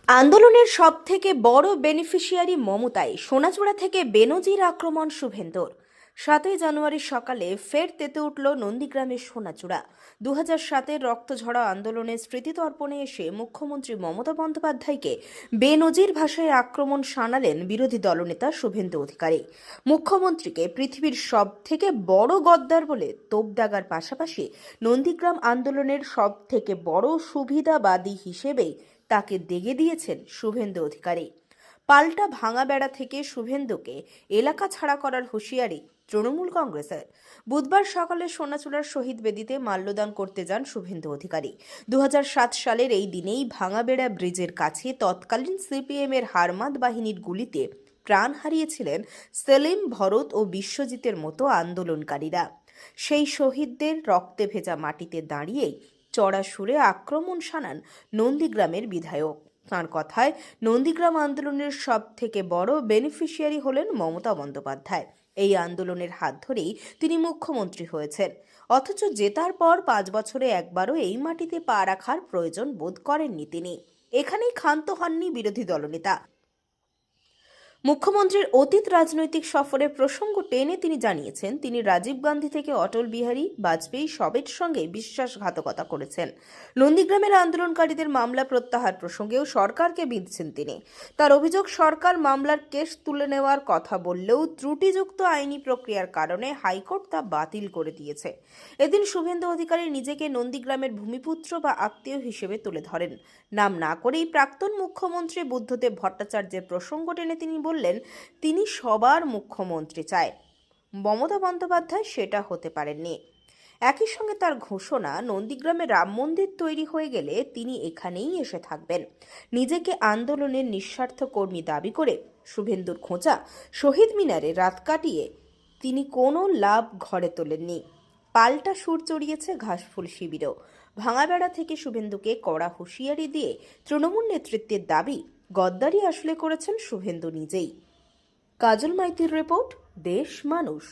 আন্দোলনের সবথেকে বড় বেনিফিশিয়ারি মমতাই। সোনাচূড়া থেকে বেনজির আক্রমণ শুভেন্দুর। 7ই জানুয়ারি সকালে ফের তেতে উঠল নন্দীগ্রামের সোনাচূড়া। 2007-এর রক্তঝরা আন্দোলনের স্মৃতিতর্পণে এসে মুখ্যমন্ত্রী মমতা বন্দ্যোপাধ্যায়কে বেনজির ভাষায় আক্রমণ শানালেন বিরোধী দলনেতা শুভেন্দু অধিকারী। মুখ্যমন্ত্রীকে পৃথিবীর সব থেকে বড় গদ্দার বলে তোপ দাগার পাশাপাশি নন্দীগ্রাম আন্দোলনের সব থেকে বড় সুবিধাবাদী হিসেবেই তাকে দেগে দিয়েছেন শুভেন্দু অধিকারী। পাল্টা ভাঙা বেড়া থেকে শুভেন্দুকে এলাকা ছাড়া করার হুঁশিয়ারি তৃণমূল কংগ্রেসের। বুধবার সকালে সোনাচূড়ার শহীদ বেদিতে মাল্যদান করতে যান শুভেন্দু অধিকারী। 2007 সালের এই দিনেই ভাঙাবেড়া ব্রিজের কাছে তৎকালীন সিপিএমের হারমাদ বাহিনীর গুলিতে প্রাণ হারিয়েছিলেন সেলিম, ভরত ও বিশ্বজিতের মতো আন্দোলনকারীরা। সেই শহীদদের রক্তে ভেজা মাটিতে দাঁড়িয়েই চড়া সুরে আক্রমণ শানান নন্দীগ্রামের বিধায়ক। তাঁর কথায়, নন্দীগ্রাম আন্দোলনের সব থেকে বড় বেনিফিশিয়ারি হলেন মমতা বন্দ্যোপাধ্যায়। এই আন্দোলনের হাত ধরেই তিনি মুখ্যমন্ত্রী হয়েছেন, অথচ জেতার পর 5 বছরে একবারও এই মাটিতে পা রাখার প্রয়োজন বোধ করেননি তিনি। এখানেই ক্ষান্ত হননি বিরোধী দলনেতা। মুখ্যমন্ত্রীর অতীত রাজনৈতিক সফরের প্রসঙ্গ টেনে তিনি জানিয়েছেন, তিনি রাজীব গান্ধী থেকে অটল বিহারী বাজপেয়ী সবের সঙ্গে বিশ্বাসঘাতকতা করেছেন। নন্দীগ্রামের আন্দোলনকারীদের মামলা প্রত্যাহার প্রসঙ্গেও সরকারকে বিঁধছেন তিনি। তার অভিযোগ, সরকার মামলার কেস তুলে নেওয়ার কথা বললেও ত্রুটিযুক্ত আইনি প্রক্রিয়ার কারণে হাইকোর্ট তা বাতিল করে দিয়েছে। এদিন শুভেন্দু অধিকারী নিজেকে নন্দীগ্রামের ভূমিপুত্র বা আত্মীয় হিসেবে তুলে ধরেন। নাম না করেই প্রাক্তন মুখ্যমন্ত্রী বুদ্ধদেব ভট্টাচার্যের প্রসঙ্গ টেনে তিনি বললেন, তিনি সবার মুখ্যমন্ত্রী চায়, মমতা বন্দ্যোপাধ্যায় সেটা হতে পারেননি। একই সঙ্গে তার ঘোষণা, নন্দীগ্রামে রাম মন্দির তৈরি হয়ে গেলে তিনি এখানেই এসে থাকবেন। নিজেকে আন্দোলনের নিঃস্বার্থ কর্মী দাবি করে শুভেন্দুর খোঁচা, শহীদ মিনারে রাত কাটিয়ে তিনি কোনো লাভ ঘরে তোলেননি। পাল্টা সুর চড়িয়েছে ঘাসফুল শিবিরও। ভাঙাবেড়া থেকে শুভেন্দুকে কড়া হুঁশিয়ারি দিয়ে তৃণমূল নেতৃত্বের দাবি, গদ্দারি আসলে করেছেন শুভেন্দু নিজেই। কাজল মাইতির রিপোর্ট, দেশ মানুষ।